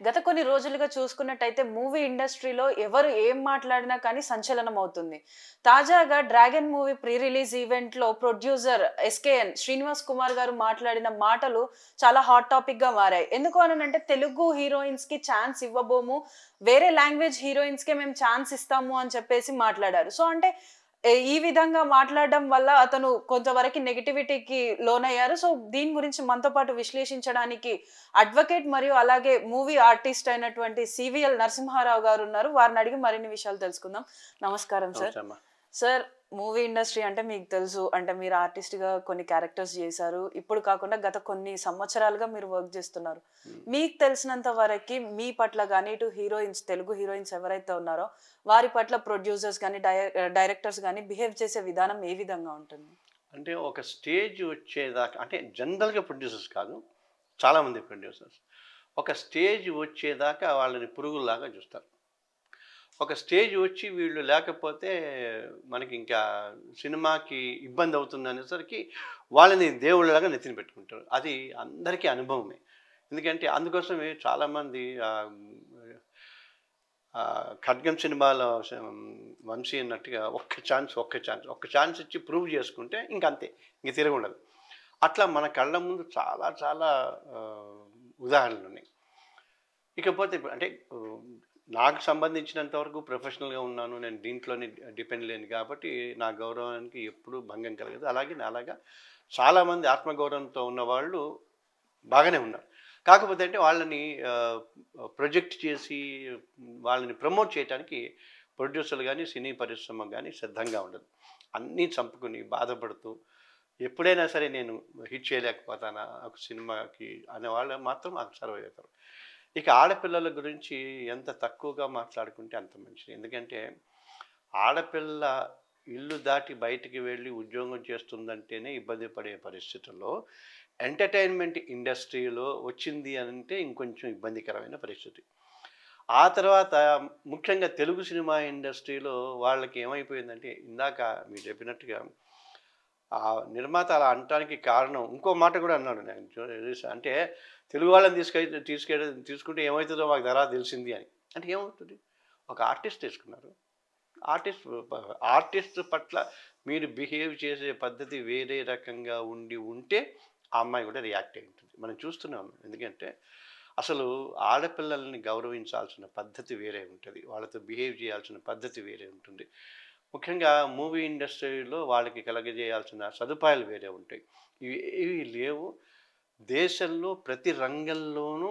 గత కొన్ని రోజులుగా చూసుకున్నట్టయితే మూవీ ఇండస్ట్రీలో ఎవరు ఏం మాట్లాడినా కానీ సంచలనం అవుతుంది. తాజాగా 'డ్రాగన్' మూవీ ప్రీ రిలీజ్ ఈవెంట్‌లో ప్రొడ్యూసర్ ఎస్‌కేఎన్ శ్రీనివాస్ కుమార్ గారు మాట్లాడిన మాటలు చాలా హాట్ టాపిక్‌గా మారాయి. ఎందుకు అనంటే తెలుగు హీరోయిన్స్‌కి ఛాన్స్ ఇవ్వబోము. వేరే లాంగ్వేజ్ హీరోయిన్స్‌కే మేము ఛాన్స్ ఇస్తాము అని చెప్పేసి మాట్లాడారు. సో అంటే ఈ విధంగా మాట్లాడడం వల్ల అతను కొంతవరకు నెగటివిటీకి లోనయ్యారు. సో దీని గురించి మనతో పాటు విశ్లేషించడానికి అడ్వకేట్ మరియు అలాగే మూవీ ఆర్టిస్ట్ అయినటువంటి సివిఎల్ నరసింహారావు గారు ఉన్నారు. వారిని అడిగి మరిన్ని విషయాలు తెలుసుకుందాం. నమస్కారం సార్. సార్, మూవీ ఇండస్ట్రీ అంటే మీకు తెలుసు. అంటే మీరు ఆర్టిస్ట్‌గా కొన్ని క్యారెక్టర్స్ చేశారు. ఇప్పుడు కాకుండా గత కొన్ని సంవత్సరాలుగా మీరు వర్క్ చేస్తున్నారు. మీకు తెలిసినంత వరకి మీ పట్ల గాని, ఇటు హీరోయిన్స్, తెలుగు హీరోయిన్స్ ఎవరైతే ఉన్నారో వారి పట్ల ప్రొడ్యూసర్స్ గాని, డైరెక్టర్స్ గాని బిహేవ్ చేసే విధానం ఏ విధంగా ఉంటుంది? అంటే ఒక స్టేజ్ వచ్చేదాకా, అంటే జనరల్‌గా ప్రొడ్యూసర్స్ కాదు, చాలామంది ప్రొడ్యూసర్స్ ఒక స్టేజ్ వచ్చేదాకా వాళ్ళని పురుగుల్లాగా చూస్తారు. ఒక స్టేజ్ వచ్చి వీళ్ళు లేకపోతే మనకి ఇంకా సినిమాకి ఇబ్బంది అవుతుంది అనేసరికి వాళ్ళని దేవుళ్ళలాగా నెత్తిన పెట్టుకుంటారు. అది అందరికీ అనుభవమే. ఎందుకంటే అందుకోసమే చాలామంది 'ఖడ్గం' సినిమాలో వంశీ అన్నట్టుగా ఒక్క ఛాన్స్ ఇచ్చి ప్రూవ్ చేసుకుంటే ఇంకంతే, ఇంక తిరగుండదు. అట్లా మన కళ్ళ ముందు చాలా చాలా ఉదాహరణలు ఉన్నాయి. ఇకపోతే అంటే నాకు సంబంధించినంత వరకు ప్రొఫెషనల్‌గా ఉన్నాను. నేను దీంట్లోనే డిపెండ్ లేను కాబట్టి నా గౌరవానికి ఎప్పుడూ భంగం కలగదు. అలాగే నాలాగా చాలామంది ఆత్మగౌరవంతో ఉన్నవాళ్ళు బాగానే ఉన్నారు. కాకపోతే అంటే వాళ్ళని ప్రొజెక్ట్ చేసి వాళ్ళని ప్రమోట్ చేయడానికి ప్రొడ్యూసర్లు కానీ, సినీ పరిశ్రమ కానీ సిద్ధంగా ఉండదు. అన్నీ చంపుకుని బాధపడుతూ ఎప్పుడైనా సరే నేను హిట్ చేయలేకపోతానా ఒక సినిమాకి అనేవాళ్ళు మాత్రం నాకు సర్వైవ్ అవుతారు. ఇక ఆడపిల్లల గురించి ఎంత తక్కువగా మాట్లాడుకుంటే అంత మంచిది. ఎందుకంటే ఆడపిల్ల ఇల్లు దాటి బయటికి వెళ్ళి ఉద్యోగం చేస్తుందంటేనే ఇబ్బంది పడే పరిస్థితుల్లో ఎంటర్టైన్మెంట్ ఇండస్ట్రీలో వచ్చింది అంటే ఇంకొంచెం ఇబ్బందికరమైన పరిస్థితి. ఆ తర్వాత ముఖ్యంగా తెలుగు సినిమా ఇండస్ట్రీలో వాళ్ళకి ఏమైపోయిందంటే, ఇందాక మీరు చెప్పినట్టుగా ఆ నిర్మాత అలా అనటానికి కారణం ఇంకో మాట కూడా అన్నాడు. నేను అంటే తెలుగు వాళ్ళని తీసుకుంటే ఏమవుతుందో మాకు తర్వాత తెలిసింది అని. అంటే ఏమవుతుంది? ఒక ఆర్టిస్ట్ తీసుకున్నారు. ఆర్టిస్ట్ పట్ల మీరు బిహేవ్ చేసే పద్ధతి వేరే రకంగా ఉంటే ఆ అమ్మాయి కూడా రియాక్ట్ అయి ఉంటుంది. మనం చూస్తున్నాం. ఎందుకంటే అసలు ఆడపిల్లల్ని గౌరవించాల్సిన పద్ధతి వేరే ఉంటుంది. వాళ్ళతో బిహేవ్ చేయాల్సిన పద్ధతి వేరే ఉంటుంది. ముఖ్యంగా మూవీ ఇండస్ట్రీలో వాళ్ళకి కలగజేయాల్సిన సదుపాయాలు వేరే ఉంటాయి. ఇవి లేవు. దేశంలో ప్రతి రంగంలోనూ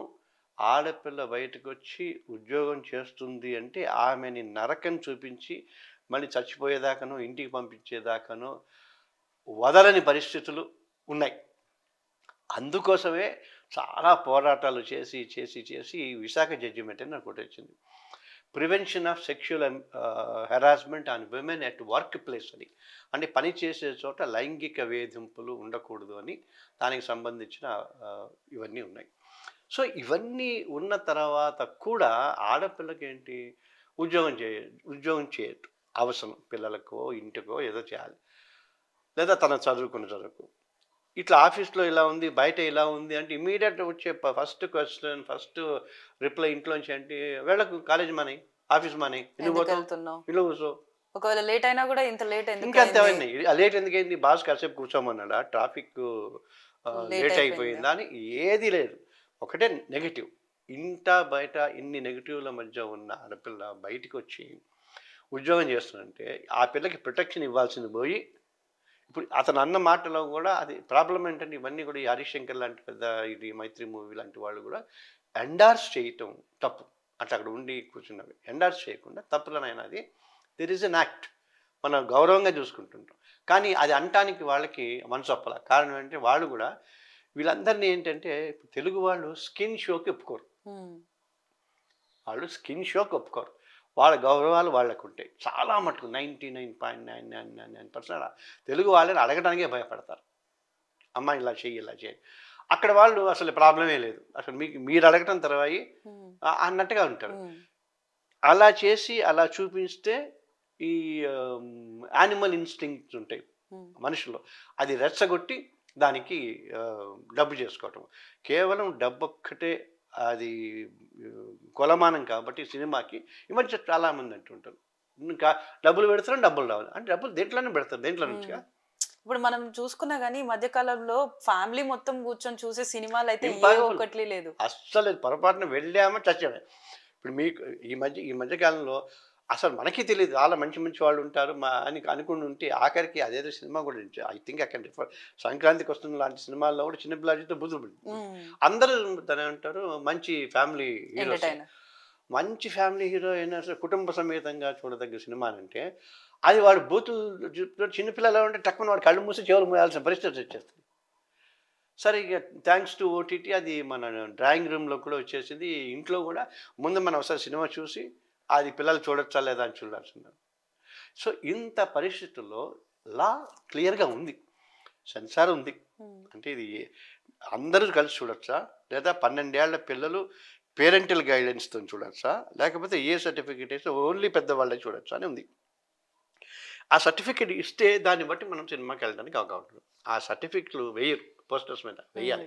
ఆడపిల్ల బయటకు వచ్చి ఉద్యోగం చేస్తుంది అంటే ఆమెని నరకం చూపించి మళ్ళీ చచ్చిపోయేదాకానో ఇంటికి పంపించేదాకానో వదలని పరిస్థితులు ఉన్నాయి. అందుకోసమే చాలా పోరాటాలు చేసి విశాఖ జడ్జిమెంట్ అని నాకు ఒకటి వచ్చింది. Prevention of sexual harassment on women at work place అని. అంటే పని చేసే చోట లైంగిక వేధింపులు ఉండకూడదు అని దానికి సంబంధించిన ఇవన్నీ ఉన్నాయి. సో ఇవన్నీ ఉన్న తర్వాత కూడా ఆడపిల్లకి ఏంటి, ఉద్యోగం చేయదు అవసరం. పిల్లలకో ఇంటికో ఏదో చేయాలి, లేదా తన చదువుకు ఇట్లా ఆఫీస్లో ఇలా ఉంది, బయట ఇలా ఉంది అంటే ఇమీడియట్ వచ్చే ఫస్ట్ క్వశ్చన్, ఫస్ట్ రిప్లై ఇంట్లోంచి అంటే వీళ్ళకు కాలేజ్ మానే, ఆఫీస్ మానే, ఇల్లు కూర్చో. ఒకవేళ లేట్ అయినా కూడా ఇంత లేట్ ఇంకంతేమైంది, లేట్ ఎందుకైంది, బాస్ కాసేపు కూర్చోమన్నాడా, ట్రాఫిక్ లేట్ అయిపోయిందా అని ఏది లేదు. ఒకటే నెగిటివ్. ఇంట బయట ఇన్ని నెగిటివ్ల మధ్య ఉన్న ఆడపిల్ల బయటికి వచ్చి ఉద్యోగం చేస్తుందంటే ఆ పిల్లకి ప్రొటెక్షన్ ఇవ్వాల్సింది పోయి, ఇప్పుడు అతను అన్న మాటలో కూడా అది ప్రాబ్లం ఏంటంటే ఇవన్నీ కూడా ఈ హరిశంకర్ లాంటి పెద్ద ఇది మైత్రి మూవీ లాంటి వాళ్ళు కూడా ఎండార్స్ చేయటం తప్పు. అట్లా అక్కడ ఉండి కూర్చున్నవి ఎండార్స్ చేయకుండా తప్పులనైనా అది దెర్ ఈజ్ ఎన్ యాక్ట్. మనం గౌరవంగా చూసుకుంటుంటాం. కానీ అది అనటానికి వాళ్ళకి మనసు ఒప్పల. కారణం ఏంటంటే వాళ్ళు కూడా వీళ్ళందరినీ ఏంటంటే తెలుగు వాళ్ళు స్కిన్ షోకి ఒప్పుకోరు. వాళ్ళ గౌరవాలు వాళ్ళకు ఉంటాయి. చాలా మటుకు 99.999% తెలుగు వాళ్ళని అడగడానికే భయపడతారు. అమ్మ ఇలా చేయి. అక్కడ వాళ్ళు అసలు ప్రాబ్లమే లేదు, అసలు మీరు అడగటం తర్వాత అన్నట్టుగా ఉంటారు. అలా చేసి అలా చూపిస్తే ఈ యానిమల్ ఇన్స్టింక్ట్స్ ఉంటాయి మనుషుల్లో, అది రెచ్చగొట్టి దానికి డబ్బు చేసుకోవటం. కేవలం డబ్బు ఒక్కటే అది కొలమానం కాబట్టి సినిమాకి ఈ మధ్య చాలామంది అంటుంటారు ఇంకా డబ్బులు పెడతారు డబ్బులు రావాలి అంటే డబ్బులు దేంట్లోనే పెడతారు దేంట్లో నుంచిగా. ఇప్పుడు మనం చూసుకున్నా గానీ ఈ మధ్య కాలంలో ఫ్యామిలీ మొత్తం కూర్చొని చూసే సినిమాలు అయితే ఏ Impossible. ఒక్కటి లేదు. అస్సలు పొరపాటున వెళ్ళామో చచ్చామే. ఇప్పుడు మీకు ఈ మధ్య కాలంలో అసలు మనకి తెలియదు చాలా మంచి మంచి వాళ్ళు ఉంటారు అని అనుకుని ఉంటే ఆఖరికి అదేదో సినిమా కూడా ఐ థింక్ అక్కడ సంక్రాంతికి వస్తున్న లాంటి సినిమాల్లో కూడా చిన్న పిల్లలతో బుద్ధులు అందరూ తనే అంటారు మంచి ఫ్యామిలీ హీరోస్, మంచి ఫ్యామిలీ హీరో అయినా సరే కుటుంబ సమేతంగా చూడదగ్గ సినిమా అంటే అది వాడు బూతులు చిన్నపిల్లలు ఉంటే టక్కున వాడు కళ్ళు మూసి చెవులు మూయాల్సిన పరిస్థితి వచ్చేస్తుంది. సరే ఇక థ్యాంక్స్ టు ఓటీటీ అది మన డ్రాయింగ్ రూమ్లో కూడా వచ్చేసింది. ఇంట్లో కూడా ముందు మనం ఒకసారి సినిమా చూసి అది పిల్లలు చూడొచ్చా లేదా అని చూడాల్సింది. సో ఇంత పరిస్థితుల్లో లా క్లియర్గా ఉంది, సెన్సార్ ఉంది. అంటే ఇది అందరూ కలిసి చూడొచ్చా లేదా 12 ఏళ్ల పిల్లలు పేరెంటల్ గైడెన్స్తో చూడొచ్చా లేకపోతే ఏ సర్టిఫికేట్ అయితే ఓన్లీ పెద్దవాళ్ళే చూడొచ్చా అని ఉంది. ఆ సర్టిఫికేట్ ఇస్తే దాన్ని బట్టి మనం సినిమాకి వెళ్ళడానికి అవకాశం. ఆ సర్టిఫికెట్లు వేయరు, పోస్టర్స్ మీద వేయాలి.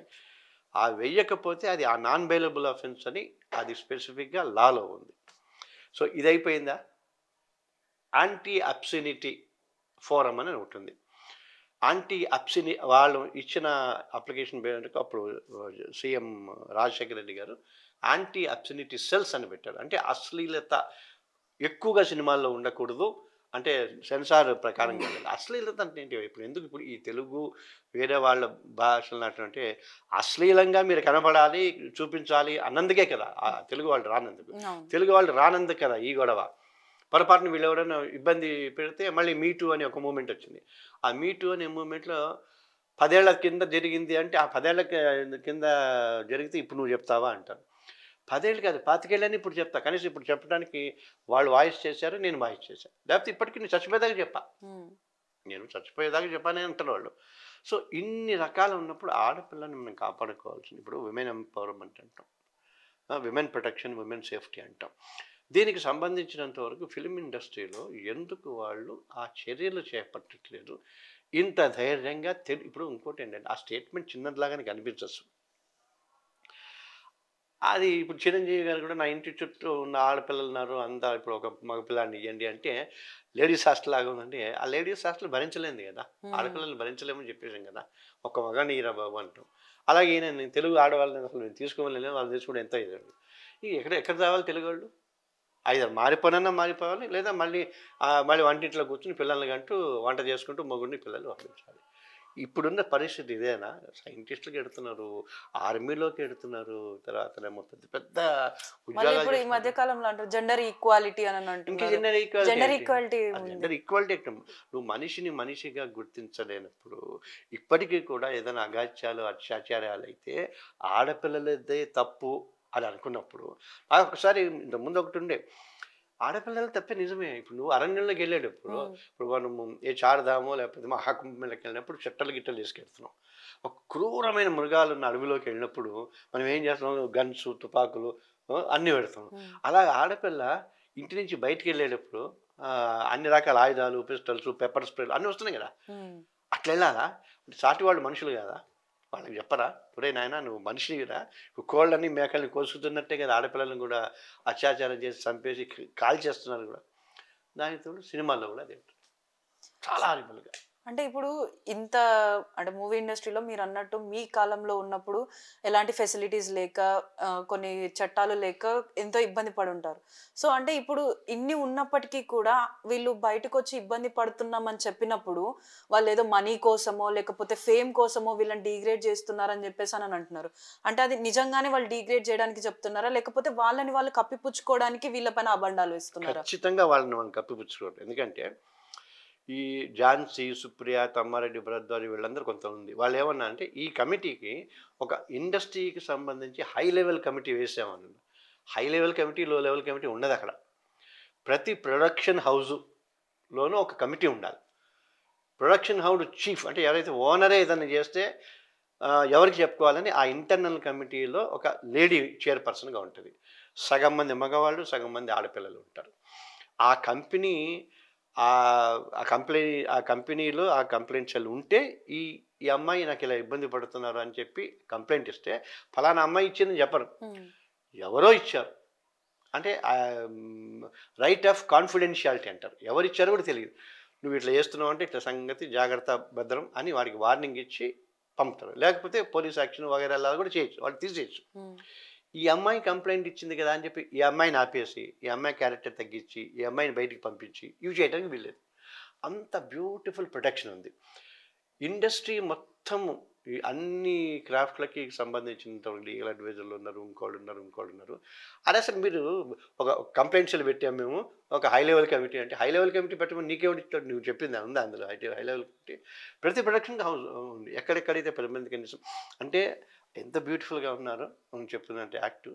ఆ వేయకపోతే అది ఆ నాన్ బెయిలబుల్ అఫెన్స్ అని అది స్పెసిఫిక్గా లాలో ఉంది. సో ఇది అయిపోయిందా. యాంటీ అబ్సినిటీ ఫోరం అని ఉంటుంది. యాంటీ వాళ్ళు ఇచ్చిన అప్లికేషన్ పేరుకు అప్పుడు సీఎం రాజశేఖర రెడ్డి గారు యాంటీ అబ్సినిటీ సెల్స్ అని పెట్టారు. అంటే అశ్లీలత ఎక్కువగా సినిమాల్లో ఉండకూడదు అంటే సెన్సార్ ప్రకారం కాదు. అశ్లీలత అంటే ఏంటి ఇప్పుడు ఎందుకు ఇప్పుడు ఈ తెలుగు వేరే వాళ్ళ భాషలు అంటే అశ్లీలంగా మీరు కనబడాలి చూపించాలి అన్నందుకే కదా తెలుగు వాళ్ళు రానందుకు. తెలుగు వాళ్ళు రానందుకు కదా ఈ గొడవ. పొరపాటున వీళ్ళు ఎవరైనా ఇబ్బంది పెడితే మళ్ళీ మీటూ అని ఒక మూమెంట్ వచ్చింది. ఆ మీటూ అనే మూమెంట్లో 10 ఏళ్ల కింద జరిగింది అంటే ఆ 10 ఏళ్ల కింద జరిగితే ఇప్పుడు నువ్వు చెప్తావా అంటారు. 10 ఏళ్ళు కాదు 25 ఏళ్ళని ఇప్పుడు చెప్తా. కనీసం ఇప్పుడు చెప్పడానికి వాళ్ళు వాయిస్ చేశారు, నేను వాయిస్ చేశాను. లేకపోతే ఇప్పటికీ నేను చచ్చిపోయేదాకా చెప్పా, నేను చచ్చిపోయేదాకా చెప్పానే అంటారు వాళ్ళు. సో ఇన్ని రకాలు ఉన్నప్పుడు ఆడపిల్లని మనం కాపాడుకోవాల్సింది. ఇప్పుడు విమెన్ ఎంపవర్మెంట్ అంటాం, విమెన్ ప్రొటెక్షన్, విమెన్ సేఫ్టీ అంటాం. దీనికి సంబంధించినంత వరకు ఫిలిం ఇండస్ట్రీలో ఎందుకు వాళ్ళు ఆ చర్యలు చేపట్టట్లేదు ఇంత ధైర్యంగా? ఇప్పుడు ఇంకోటి ఏంటంటే ఆ స్టేట్మెంట్ చిన్నదిలాగానే కనిపించచ్చు. అది ఇప్పుడు చిరంజీవి గారు కూడా నా ఇంటి చుట్టూ ఉన్న ఆడపిల్లలు ఉన్నారు అంతా ఇప్పుడు ఒక మగపిల్లాన్ని ఇవ్వండి అంటే లేడీస్ హాస్టల్ లాగా ఉందంటే ఆ లేడీస్ హాస్టల్ భరించలేదు కదా, ఆడపిల్లల్ని భరించలేమని చెప్పేసాం కదా, ఒక మగాన్ని ఈరా బాబు అంటాం. అలాగే నేను తెలుగు ఆడవాళ్ళని అసలు నేను తీసుకోవాలి, వాళ్ళు తీసుకుంటే ఎంత అయ్యారు. ఎక్కడ రావాలి తెలుగు వాళ్ళు? ఐదు మారిపోనన్నా మారిపోవాలి లేదా మళ్ళీ వంటింట్లో కూర్చుని పిల్లల్ని కంటూ వంట చేసుకుంటూ మొగుడిని పిల్లలు పంపించాలి. ఇప్పుడున్న పరిస్థితి ఇదేనా? సైంటిస్టులకు ఎడుతున్నారు, ఆర్మీలోకి ఎడుతున్నారు, తర్వాత పెద్ద పెద్ద ఉద్యోగాలు. ఈ మధ్య కాలంలో అంటారు జెండర్ ఈక్వాలిటీ అని అంటారు. జెండర్ ఈక్వాలిటీ నువ్వు మనిషిని మనిషిగా గుర్తించలేనప్పుడు ఇప్పటికీ కూడా ఏదైనా అగాత్యాలు అత్యాచారాలు అయితే ఆడపిల్లలదే తప్పు అని అనుకున్నప్పుడు ఒకసారి ఇంతకుముందు ఒకటి ఉండే ఆడపిల్లలు తప్పే నిజమే. ఇప్పుడు నువ్వు అరణ్యంలోకి వెళ్ళేటప్పుడు ఇప్పుడు మనము ఏ చారదామో లేకపోతే మహాకుంభమేళకి వెళ్ళినప్పుడు చెట్టలు గిట్టలు తీసుకెళ్తున్నాం. ఒక క్రూరమైన మృగాలు ఉన్న అడవిలోకి వెళ్ళినప్పుడు మనం ఏం చేస్తున్నాం? గన్స్, తుపాకులు అన్నీ పెడతాం. అలాగే ఆడపిల్ల ఇంటి నుంచి బయటికి వెళ్ళేటప్పుడు అన్ని రకాల ఆయుధాలు, పిస్టల్స్, పెప్పర్ స్ప్రేలు అన్నీ వస్తున్నాయి కదా. అట్లా వెళ్ళాలా? సాటి వాళ్ళు మనుషులు కదా, వాళ్ళకి చెప్పరా ఒరే నాయన నువ్వు మనిషి కదా, కోళ్ళని మేకల్ని కోసుకుతున్నట్టే కదా ఆడపిల్లలను కూడా అత్యాచారం చేసి చంపేసి కాల్ చేస్తున్నారు కూడా. దానితో సినిమాల్లో కూడా అదే చాలా హారిబుల్గా. అంటే ఇప్పుడు ఇంత అంటే మూవీ ఇండస్ట్రీలో మీరు అన్నట్టు మీ కాలంలో ఉన్నప్పుడు ఎలాంటి ఫెసిలిటీస్ లేక కొన్ని చట్టాలు లేక ఎంతో ఇబ్బంది పడి ఉంటారు. సో అంటే ఇప్పుడు ఇన్ని ఉన్నప్పటికీ కూడా వీళ్ళు బయటకు వచ్చి ఇబ్బంది పడుతున్నామని చెప్పినప్పుడు వాళ్ళు ఏదో మనీ కోసమో లేకపోతే ఫేమ్ కోసమో వీళ్ళని డిగ్రేడ్ చేస్తున్నారని చెప్పేసి అని అంటున్నారు. అంటే అది నిజంగానే వాళ్ళు డిగ్రేడ్ చేయడానికి చెప్తున్నారా లేకపోతే వాళ్ళని వాళ్ళు కప్పిపుచ్చుకోవడానికి వీళ్ళపైన అబండాలు వేస్తున్నారా? ఖచ్చితంగా వాళ్ళని మనం కప్పిపుచ్చుకోవడం. ఎందుకంటే ఈ ఝాన్సీ, సుప్రియ, తమ్మారెడ్డి, భరద్వాజ్ వీళ్ళందరూ కొంతమంది వాళ్ళు ఏమన్నా అంటే ఈ కమిటీకి ఒక ఇండస్ట్రీకి సంబంధించి హై లెవెల్ కమిటీ వేసామని. High level committee, low level committee ఉండదు అక్కడ. ప్రతి ప్రొడక్షన్ హౌస్లోనూ ఒక కమిటీ ఉండాలి. ప్రొడక్షన్ హౌస్ చీఫ్ అంటే ఎవరైతే ఓనరే ఏదైనా చేస్తే ఎవరికి చెప్పుకోవాలని ఆ ఇంటర్నల్ కమిటీలో ఒక లేడీ చైర్పర్సన్గా ఉంటుంది. సగం మంది మగవాళ్ళు, సగం మంది ఆడపిల్లలు ఉంటారు. ఆ కంపెనీ ఆ కంపెనీలో ఆ కంప్లైంట్స్ ఉంటే ఈ అమ్మాయి నాకు ఇలా ఇబ్బంది పడుతున్నారు అని చెప్పి కంప్లైంట్ ఇస్తే ఫలానా అమ్మాయి ఇచ్చిందని చెప్పరు. ఎవరో ఇచ్చారు అంటే రైట్ ఆఫ్ కాన్ఫిడెన్షియాలిటీ అంటారు. ఎవరు ఇచ్చారో కూడా తెలియదు. నువ్వు ఇట్లా చేస్తున్నావు అంటే ఇట్లా సంగతి జాగ్రత్త భద్రం అని వాడికి వార్నింగ్ ఇచ్చి పంపుతారు. లేకపోతే పోలీస్ యాక్షన్ వగైరా కూడా చేయొచ్చు, వాళ్ళు తీసేయచ్చు. ఈ అమ్మాయి కంప్లైంట్ ఇచ్చింది కదా అని చెప్పి ఈ అమ్మాయిని ఆపేసి ఈ అమ్మాయి క్యారెక్టర్ తగ్గించి ఈ అమ్మాయిని బయటికి పంపించి ఇవి చేయడానికి వీల్లేదు. అంత బ్యూటిఫుల్ ప్రొటెక్షన్ ఉంది. ఇండస్ట్రీ మొత్తం ఈ అన్ని క్రాఫ్ట్లకి సంబంధించిన లీగల్ అడ్వైజర్లు ఉన్నారు, ఇంకోళ్ళు ఉన్నారు. అదే అసలు మీరు ఒక కంప్లైంట్స్లు పెట్టాము మేము, ఒక హై లెవెల్ కమిటీ అంటే హై లెవెల్ కమిటీ పెట్టమని నీకేమిటి నువ్వు చెప్పింది ఉందా అందులో? హై లెవెల్ కమిటీ ప్రతి ప్రొడక్షన్ హౌస్ ఉంది, ఎక్కడెక్కడైతే 10 మంది కనీసం. అంటే ఎంత బ్యూటిఫుల్గా ఉన్నారో మనం చెప్తుందంటే యాక్ట్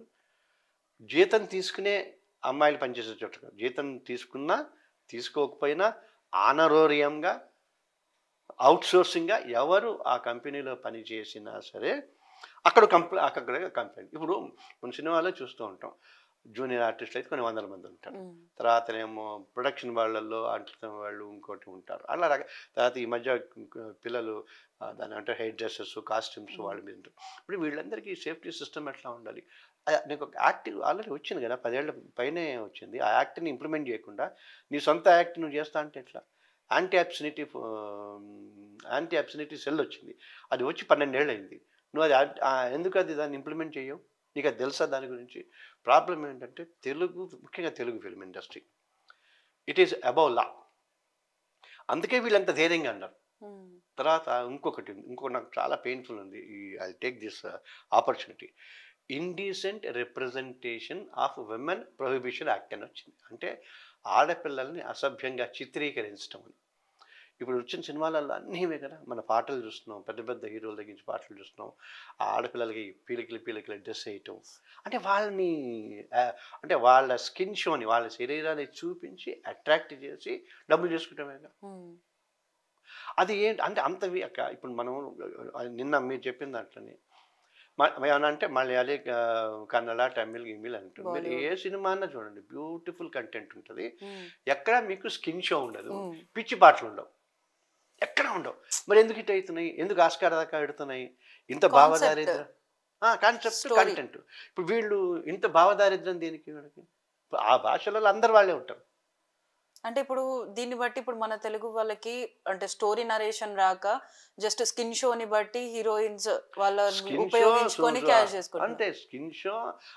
జీతం తీసుకునే అమ్మాయిలు పనిచేసే చోట కాదు. జీతం తీసుకున్నా తీసుకోకపోయినా ఆనరోరియంగా అవుట్సోర్సింగ్గా ఎవరు ఆ కంపెనీలో పని చేసినా సరే అక్కడ కంప్లైంట్. ఇప్పుడు మన సినిమాలో చూస్తూ ఉంటాం, జూనియర్ ఆర్టిస్టులు అయితే కొన్ని 100 మంది ఉంటారు. తర్వాతనేమో ప్రొడక్షన్ వాళ్ళల్లో అంటున్న వాళ్ళు ఇంకోటి ఉంటారు. అలా తర్వాత ఈ మధ్య పిల్లలు దాని అంటే హెయిర్ డ్రెస్సెస్, కాస్ట్యూమ్స్ వాళ్ళ మీద ఉంటారు. ఇప్పుడు వీళ్ళందరికీ సేఫ్టీ సిస్టమ్ ఎట్లా ఉండాలి? నీకు ఒక యాక్ట్ ఆల్రెడీ వచ్చింది కదా, 10 ఏళ్ల పైనే వచ్చింది. ఆ యాక్ట్ని ఇంప్లిమెంట్ చేయకుండా నీ సొంత యాక్ట్ నువ్వు చేస్తా అంటే ఎట్లా? యాంటీ అబ్సనిటీ సెల్ వచ్చింది, అది వచ్చి 12 ఏళ్ళు అయింది. నువ్వు అది ఎందుకు అది దాన్ని ఇంప్లిమెంట్ చేయవు? నీకు అది తెలుసా దాని గురించి? ప్రాబ్లం ఏంటంటే ముఖ్యంగా Telugu film industry it is above law. అందుకే వీళ్ళంత ధైర్యంగా అన్నారు. తర్వాత ఇంకొకటి నాకు చాలా పెయిన్ఫుల్ ఉంది. I take this opportunity. Indecent representation of women prohibition act అని వచ్చింది. అంటే ఆడపిల్లల్ని అసభ్యంగా చిత్రీకరించడం అని. ఇప్పుడు వచ్చిన సినిమాలలో అన్నీ ఇవే కదా. మన పాటలు చూస్తున్నాం, పెద్ద పెద్ద హీరోల దగ్గర నుంచి పాటలు చూస్తున్నాం. ఆ ఆడపిల్లలకి పీలికలు డ్రెస్ వేయటం అంటే వాళ్ళని అంటే వాళ్ళ స్కిన్ షోని, వాళ్ళ శరీరాన్ని చూపించి అట్రాక్ట్ చేసి డబ్బులు చేసుకుంటామేగా. అది ఏంటి అంటే అంతవి ఇప్పుడు మనం నిన్న మీరు చెప్పిన దాంట్లోనే ఏమన్నా అంటే మలయాళీ, కన్నడ, తమిళ్, గిమిల్ అంటుంది. మీరు ఏ సినిమా అన్నా చూడండి, బ్యూటిఫుల్ కంటెంట్ ఉంటుంది. ఎక్కడ మీకు స్కిన్ షో ఉండదు, పిచ్చి పాటలు ఉండవు, ఎక్కడ ఉండవు. మరి ఎందుకు హిట్ అవుతున్నాయి? ఎందుకు ఆస్కార్ దాకా ఎడుతున్నాయి? ఇంత భావదారిద్ర్యం, కాన్సెప్ట్, కంటెంట్. ఇప్పుడు వీళ్ళు ఇంత భావదారిద్ర్యం దేనికి? వీళ్ళకి ఆ భాషలలో అందరు వాళ్ళే ఉంటారు. అంటే ఇప్పుడు దీన్ని బట్టి ఇప్పుడు మన తెలుగు వాళ్ళకి అంటే స్టోరీ నరేషన్ రాక జస్ట్ స్కిన్ షోని బట్టి హీరోయిన్స్ వాళ్ళని ఉపయోగించుకొని క్యాష్ చేసుకుంటారు. అంటే స్కిన్ షో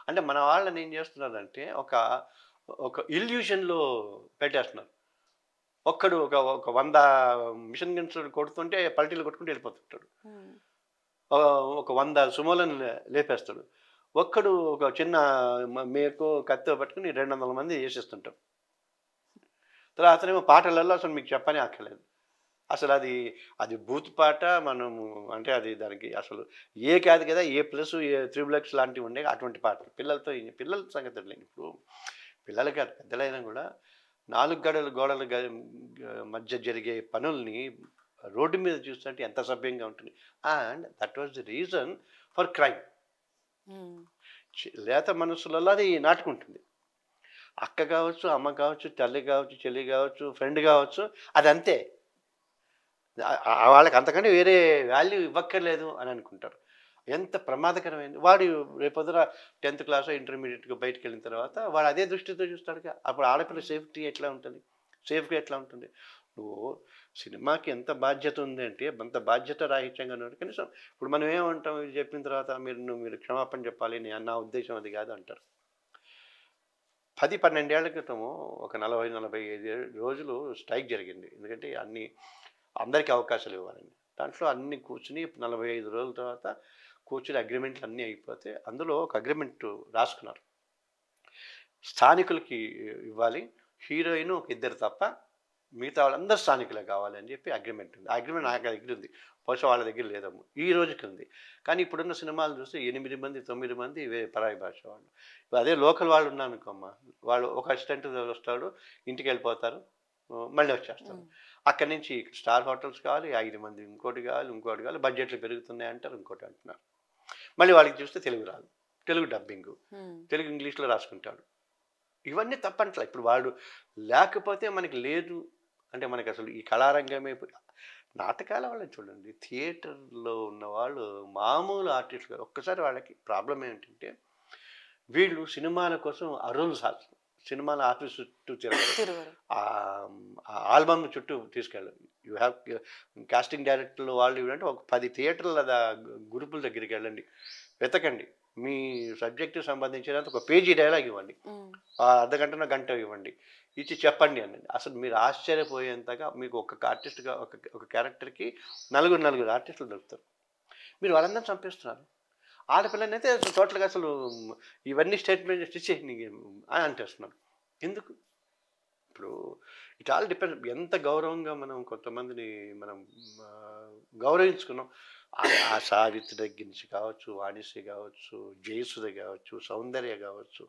అంటే మన వాళ్ళని ఏం చేస్తున్నారంటే ఒక ఇల్యూషన్లో పెట్టేస్తున్నారు. ఒక్కడు ఒక 100 మిషన్ గన్స్ కొడుతుంటే పల్టీలు కొట్టుకుంటూ వెళ్ళిపోతుంటాడు. ఒక 100 సుమోలను లేపేస్తాడు. ఒక్కడు ఒక చిన్న మేకో కత్తో పట్టుకుని 200 మంది చేసేస్తుంటారు. తర్వాత అతనేమో పాటలలో అసలు మీకు చెప్పని అక్కర్లేదు. అసలు అది బూత్ పాట. మనము అంటే అది దానికి అసలు ఏ కాదు కదా, A+, A++ లాంటివి ఉండే అటువంటి పాటలు పిల్లల సంగతి లేదు. ఇప్పుడు పిల్లలు కాదు, పెద్దలైనా కూడా 4 గోడల మధ్య జరిగే పనుల్ని రోడ్డు మీద చూస్తుంటే ఎంత సభ్యంగా ఉంటుంది. And that was the reason for crime. లేత మనసులలో అది నాటుకుంటుంది. అక్క కావచ్చు, అమ్మ కావచ్చు, తల్లి కావచ్చు, చెల్లి కావచ్చు, ఫ్రెండ్ కావచ్చు, అది అంతే. వాళ్ళకి అంతకంటే వేరే వాల్యూ ఇవ్వక్కర్లేదు అని అనుకుంటారు. ఎంత ప్రమాదకరమైంది. వాడు రేపొద్దున 10th క్లాస్ ఇంటర్మీడియట్గా బయటకు వెళ్ళిన తర్వాత వాడు అదే దృష్టితో చూస్తాడుగా. అప్పుడు ఆడపిల్ల సేఫ్గా ఎట్లా ఉంటుంది? నువ్వు సినిమాకి ఎంత బాధ్యత ఉంది అంటే అంత బాధ్యత రాహిత్యంగా ఉన్నాడు. కనీసం ఇప్పుడు మనం ఏమంటాం, ఇది చెప్పిన తర్వాత మీరు క్షమాపణ చెప్పాలి, నా ఉద్దేశం అది కాదు అంటారు. 10-12 ఏళ్ల క్రితము ఒక 40-45 రోజులు స్ట్రైక్ జరిగింది. ఎందుకంటే అందరికీ అవకాశాలు ఇవ్వాలని. దాంట్లో అన్ని కూర్చుని 45 రోజుల తర్వాత కూర్చుని అగ్రిమెంట్లు అన్నీ అయిపోతే అందులో ఒక అగ్రిమెంట్ రాసుకున్నారు. స్థానికులకి ఇవ్వాలి, హీరోయిన్ ఒక 2 తప్ప మిగతా వాళ్ళందరూ స్థానికులే కావాలి అని చెప్పి అగ్రిమెంట్ ఉంది. ఆ అగ్రిమెంట్ నాకు దగ్గర ఉంది, బహుశా వాళ్ళ దగ్గర లేదమ్మ, ఈ రోజుకి ఉంది. కానీ ఇప్పుడున్న సినిమాలు చూస్తే 8 మంది 9 మంది పరాయి భాష వాళ్ళు. అదే లోకల్ వాళ్ళు ఉన్నారనుకోమ్మ, వాళ్ళు ఒక అసిస్టెంట్ వస్తాడు, ఇంటికి వెళ్ళిపోతారు, మళ్ళీ వచ్చేస్తారు. అక్కడి నుంచి స్టార్ హోటల్స్ కావాలి, 5 మంది ఇంకోటి కావాలి, బడ్జెట్లు పెరుగుతున్నాయి అంటారు, ఇంకోటి అంటున్నారు. మళ్ళీ వాళ్ళకి చూస్తే తెలుగు రాదు, తెలుగు డబ్బింగ్, తెలుగు ఇంగ్లీష్లో రాసుకుంటాడు. ఇవన్నీ తప్పంటలా. ఇప్పుడు వాడు లేకపోతే మనకి లేదు అంటే మనకి అసలు ఈ కళారంగమే. నాటకాల వాళ్ళని చూడండి, థియేటర్లో ఉన్న వాళ్ళు మామూలు ఆర్టిస్టులు. ఒక్కసారి వాళ్ళకి ప్రాబ్లం ఏంటంటే వీళ్ళు సినిమాల కోసం అరువులు సినిమాల ఆఫీస్ చుట్టూ తిరగరు. ఆల్బమ్ చుట్టూ తీసుకెళ్ళారు. యూ హ్యావ్ కాస్టింగ్ డైరెక్టర్లు వాళ్ళు ఇవ్వంటే ఒక 10 థియేటర్ల గ్రూపుల దగ్గరికి వెళ్ళండి, వెతకండి, మీ సబ్జెక్టుకి సంబంధించినంత ఒక పేజీ డైలాగ్ ఇవ్వండి, అర్ధగంటన గంట ఇవ్వండి, ఇచ్చి చెప్పండి అని. అసలు మీరు ఆశ్చర్యపోయేంతగా మీకు ఒక ఆర్టిస్ట్గా ఒక క్యారెక్టర్కి నలుగురు ఆర్టిస్టులు దొరుకుతారు. మీరు వాళ్ళందరూ చంపేస్తున్నారు. ఆడపిల్లని అయితే టోటల్గా అసలు ఇవన్నీ స్టేట్మెంట్ ఇచ్చి అని అంటేస్తున్నారు. ఎందుకు? ఇప్పుడు ఇట్ ఆల్ డిపెండ్. ఎంత గౌరవంగా మనం కొంతమందిని మనం గౌరవించుకున్నాం. ఆ సావిత్రి దగ్గర నుంచి కావచ్చు, వాణిశ్రీ కావచ్చు, జయసుధ కావచ్చు, సౌందర్య కావచ్చు,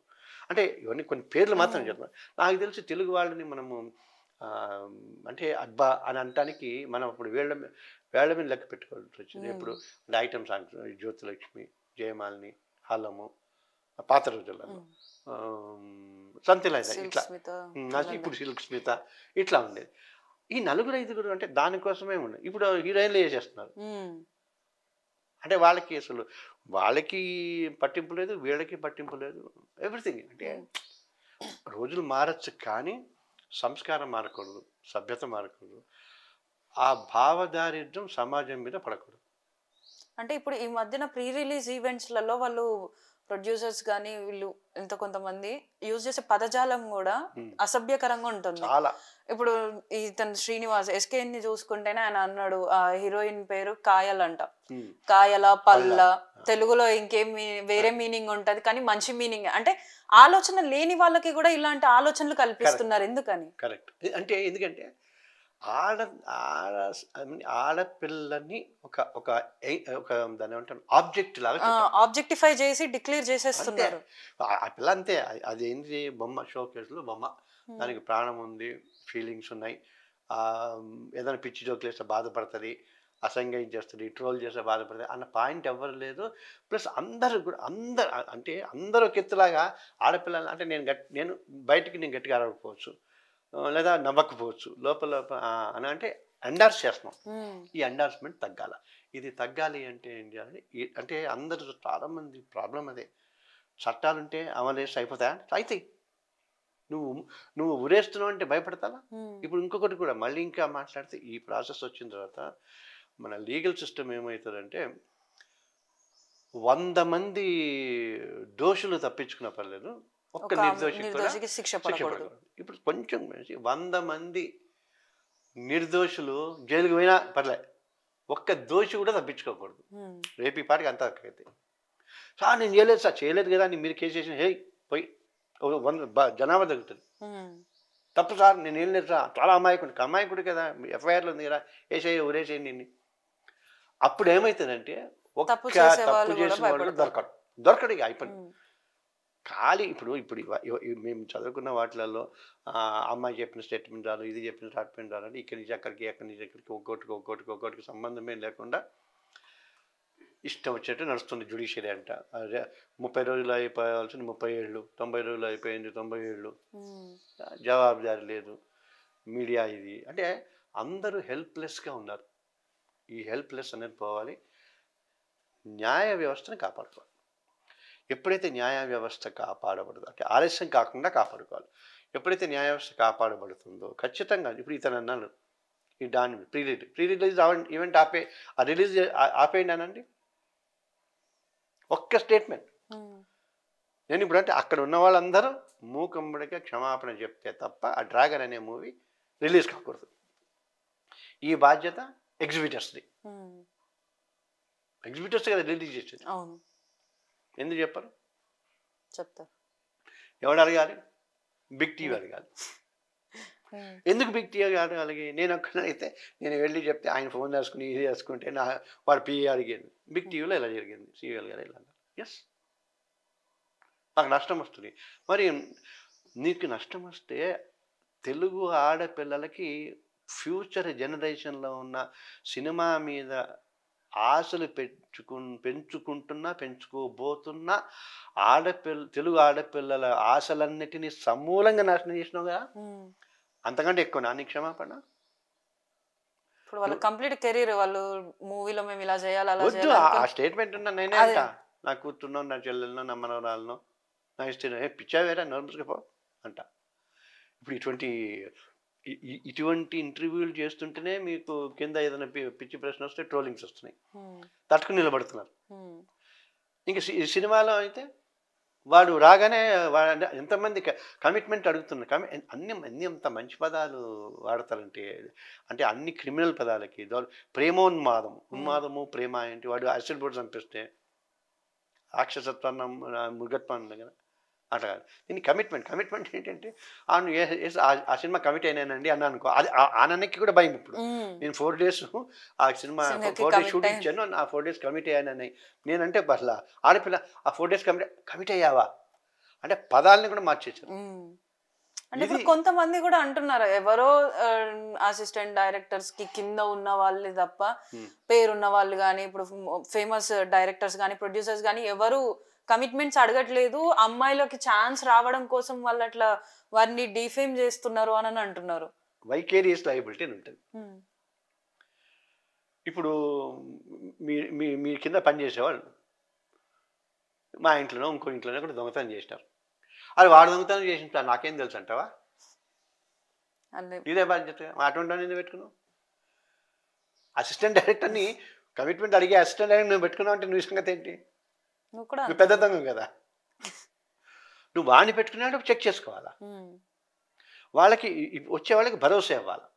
అంటే ఇవన్నీ కొన్ని పేర్లు మాత్రం చెప్తాను. నాకు తెలిసి తెలుగు వాళ్ళని మనము అంటే అబ్బా అని అనటానికి మనం అప్పుడు వేళ్ల మీద లెక్క పెట్టుకోవాల్సి వచ్చింది. ఎప్పుడు అంటే ఐటమ్ సాంగ్స్ జ్యోతిలక్ష్మి, జయమాలిని, హలము, పాత రోజులలో సంథింగ్ లైక్ ఇట్లా, ఇప్పుడు సిల్క్ స్మిత ఇట్లా ఉండేది. ఈ 4-5 అంటే దానికోసమే ఉండేది. ఇప్పుడు హీరోయిన్లు వేసేస్తున్నారు. అంటే వాళ్ళకి అసలు వాళ్ళకి పట్టింపు లేదు, వీళ్ళకి పట్టింపు లేదు, ఎవ్రీథింగ్. అంటే రోజులు మారచ్చు కానీ సంస్కారం మారకూడదు, సభ్యత మారకూడదు, ఆ భావదారిద్ర్యం సమాజం మీద పడకూడదు. అంటే ఇప్పుడు ఈ మధ్యన ప్రీ రిలీజ్ ఈవెంట్స్లలో వాళ్ళు ప్రొడ్యూసర్స్ కానీ వీళ్ళు ఇంత కొంతమంది యూజ్ చేసే పదజాలం కూడా అసభ్యకరంగా ఉంటుంది చాలా. ఇప్పుడు ఇతను శ్రీనివాస్ ఎస్కేని చూసుకుంటేనే ఆయన అన్నాడు ఆ హీరోయిన్ పేరు కాయల్ అంట, కాయల పల్ల, తెలుగులో ఇంకేం వేరే మీనింగ్ ఉంటది కానీ మంచి మీనింగ్. అంటే ఆలోచన లేని వాళ్ళకి కూడా ఇలాంటి ఆలోచనలు కల్పిస్తున్నారు. ఎందుకని? కరెక్ట్. అంటే ఎందుకంటే ఆడపిల్లని ఒక దాని ఏమంటారు ఆబ్జెక్ట్ లాగా ఆబ్జెక్టిఫై చేసి డిక్లేర్ చేసేస్తున్నారు. ఆ పిల్ల అంతే. అదేంటి బొమ్మ, షో కేసులో బొమ్మ, దానికి ప్రాణం ఉంది, ఫీలింగ్స్ ఉన్నాయి, ఏదైనా పిచ్చి జోకులు వేస్తే బాధపడుతుంది, అసంగం చేస్తుంది, ట్రోల్ చేస్తే బాధపడుతుంది అన్న పాయింట్ ఎవరు లేదు. ప్లస్ అందరూ కూడా అంటే అందరూ ఒక ఎత్తులాగా ఆడపిల్లలు అంటే నేను బయటికి నేను గట్టిగా అరవకపోవచ్చు, లేదా నవ్వకపోవచ్చు, లోపల అని అంటే ఎండార్స్ చేస్తున్నాం. ఈ ఎండార్స్మెంట్ తగ్గాల. ఇది తగ్గాలి అంటే ఏం చేయాలి అంటే అందరూ చాలామంది ప్రాబ్లం అదే. చట్టాలుంటే అమలేసి అయిపోతాయా? అయితే నువ్వు ఉరేస్తున్నావు అంటే భయపడతావా? ఇప్పుడు ఇంకొకటి కూడా మళ్ళీ ఇంకా మాట్లాడితే ఈ ప్రాసెస్ వచ్చిన తర్వాత మన లీగల్ సిస్టమ్ ఏమవుతుందంటే 100 మంది దోషులు తప్పించుకున్న పర్లేదు, ఒక్క నిర్దోషికి శిక్ష పడకూడదు. ఇప్పుడు కొంచెం 100 మంది నిర్దోషులు జైలుకు పోయినా పర్లే, ఒక్క దోషి కూడా తప్పించుకోకూడదు. రేపు ఈ పాటికి అంతా అయితే సార్ నేను చేయలేదు సార్, చేయలేదు కదా అని మీరు కేసు చేసిన, హే పోయి 100 జనాభా తగ్గుతుంది. తప్పు సార్ నేను ఏం లేదు సార్, చాలా అమాయకుడు కదా, ఎఫ్ఐఆర్లో ఉంది కదా, ఊరేసేయండి నిన్ను. అప్పుడు ఏమవుతుందంటే ఒక్క తప్పు చేసిన వాళ్ళు దొరకడు ఇక అయిపోయింది. ఖాళీ ఇప్పుడు మేము చదువుకున్న వాటిలలో అమ్మాయి చెప్పిన స్టేట్మెంట్ రాదు, ఇది చెప్పిన స్టేట్మెంట్ రాదు, ఇక్కడి నుంచి అక్కడికి ఒక్కొక్కటికి సంబంధమే లేకుండా ఇష్టం వచ్చేట్టు నడుస్తుంది జ్యుడిషియరీ అంట. 30 రోజులు అయిపోవాల్సింది 30 ఏళ్ళు, 90 రోజులు అయిపోయింది 90 ఏళ్ళు, జవాబుదారి లేదు, మీడియా ఇది. అంటే అందరూ హెల్ప్లెస్గా ఉన్నారు. ఈ హెల్ప్లెస్ అనేది పోవాలి. న్యాయ వ్యవస్థను కాపాడుకోవాలి. ఎప్పుడైతే న్యాయ వ్యవస్థ కాపాడబడుతుందో అంటే ఆలస్యం కాకుండా కాపాడుకోవాలి. ఎప్పుడైతే న్యాయ వ్యవస్థ కాపాడబడుతుందో ఖచ్చితంగా ఇప్పుడు ఇతను అన్నాను ఈ దాని ప్రీ రిలీజ్ ఈవెంట్ ఆ రిలీజ్ ఆపేయండి అనండి, ఒక్క స్టేట్మెంట్. నేను ఇప్పుడు అంటే అక్కడ ఉన్న వాళ్ళందరూ మూకమ్మడిగా క్షమాపణ చెప్తే తప్ప ఆ డ్రాగన్ అనే మూవీ రిలీజ్ కాకూడదు. ఈ బాధ్యత ఎగ్జిబిటర్స్ది. ఎగ్జిబిటర్స్ కదా రిలీజ్ చేసేది. ఎందుకు చెప్పరు? చెప్తారు. ఎవడు అడగాలి? బిగ్ టీవీ అడగాలి. ఎందుకు బిగ్ టీవీ అడగాలి? నేను ఒక్కనైతే నేను వెళ్ళి చెప్తే ఆయన ఫోన్ చేసుకుని ఇది చేసుకుంటే వాడు పిఏ అడిగాను, బిగ్ టీవీలో ఇలా జరిగింది, సీరియల్ గారు ఇలా అన్నారు. ఎస్, నాకు నష్టం వస్తుంది. మరి నీకు నష్టం వస్తే తెలుగు ఆడపిల్లలకి ఫ్యూచర్ జనరేషన్లో ఉన్న సినిమా మీద ఆశలు పెంచుకోబోతున్న తెలుగు ఆడపిల్లల ఆశలన్నిటినీ సమూలంగా నాశనం చేసినావు కదా, అంతకంటే ఎక్కువ నాని క్షమాపణ. ఇప్పుడు వాళ్ళ కంప్లీట్ కెరీర్ వాళ్ళు మూవీలో మేము ఇలా చేయాలి అలా వద్దు. ఆ స్టేట్మెంట్ ఉన్నా నేనే అంట, నా కూతుర్నో నా చెల్లెలనో నా మనవరాలనో నా ఇష్టం పిచ్చా వేరా నర్మస్గా అంట. ఇప్పుడు ఇటువంటి ఇంటర్వ్యూలు చేస్తుంటేనే మీకు కింద ఏదైనా పిచ్చి ప్రశ్న వస్తే ట్రోలింగ్స్ వస్తున్నాయి, తట్టుకుని నిలబడుతున్నారు. ఇంకా సినిమాలో అయితే వాడు రాగానే ఎంతమంది కమిట్మెంట్ అడుగుతున్నారు. అన్ని అంత మంచి పదాలు వాడతారంటే, అంటే అన్ని క్రిమినల్ పదాలకి ఉన్మాదము ప్రేమ ఏంటి, వాడు యాసిడ్ బోర్డు చంపిస్తే రాక్షసత్వాన్ని మృగత్వాన్ని దగ్గర అట్లా కాదు. దీన్ని కమిట్మెంట్ ఏంటంటే ఆ సినిమా కమిట్ అయినానండి అన్నా అనుకో, అది ఆనకి కూడా భయం. ఇప్పుడు నేను 4 days ఆ సినిమా 4 days షూటింగ్ ఇచ్చాను, ఆ 4 days కమిట్ అయ్యానని నేనంటే అసలు ఆడపిల్ల ఆ 4 days కమిట్ అయ్యావా అంటే పదాలని కూడా మార్చేసారు. అంటే ఇప్పుడు కొంతమంది కూడా అంటున్నారు, ఎవరో అసిస్టెంట్ డైరెక్టర్స్ కి కింద ఉన్న వాళ్ళు తప్ప పేరున్న వాళ్ళు కానీ, ఇప్పుడు ఫేమస్ డైరెక్టర్స్ కానీ ప్రొడ్యూసర్స్ కానీ ఎవరు కమిట్మెంట్స్ అడగట్లేదు, అమ్మాయిలకి ఛాన్స్ రావడం కోసం వాళ్ళు అట్లా వారిని డిఫేమ్ చేస్తున్నారు అని అంటున్నారు. వైకేరియస్ లయబిలిటీ అని ఉంటుంది. ఇప్పుడు మీ కింద పనిచేసేవాళ్ళు మా ఇంట్లోనో ఇంకో ఇంట్లోనో కూడా దొంగతనం చేసినారు, అది వాడు దొంగతనం చేసిన నాకేం తెలుసు అంటావా? ఇదే బాధ్యత. అటువంటి ఎందుకు పెట్టుకున్నావు? అసిస్టెంట్ డైరెక్టర్ని కమిట్మెంట్ అడిగే అసిస్టెంట్ డైరెక్టర్ నువ్వు పెట్టుకున్నావు అంటే నువ్వు సంగతి ఏంటి? నువ్వు పెద్ద దొంగ కదా. నువ్వు వాడిని పెట్టుకున్నాడు చెక్ చేసుకోవాలా, వాళ్ళకి వచ్చే వాళ్ళకి భరోసా ఇవ్వాలి.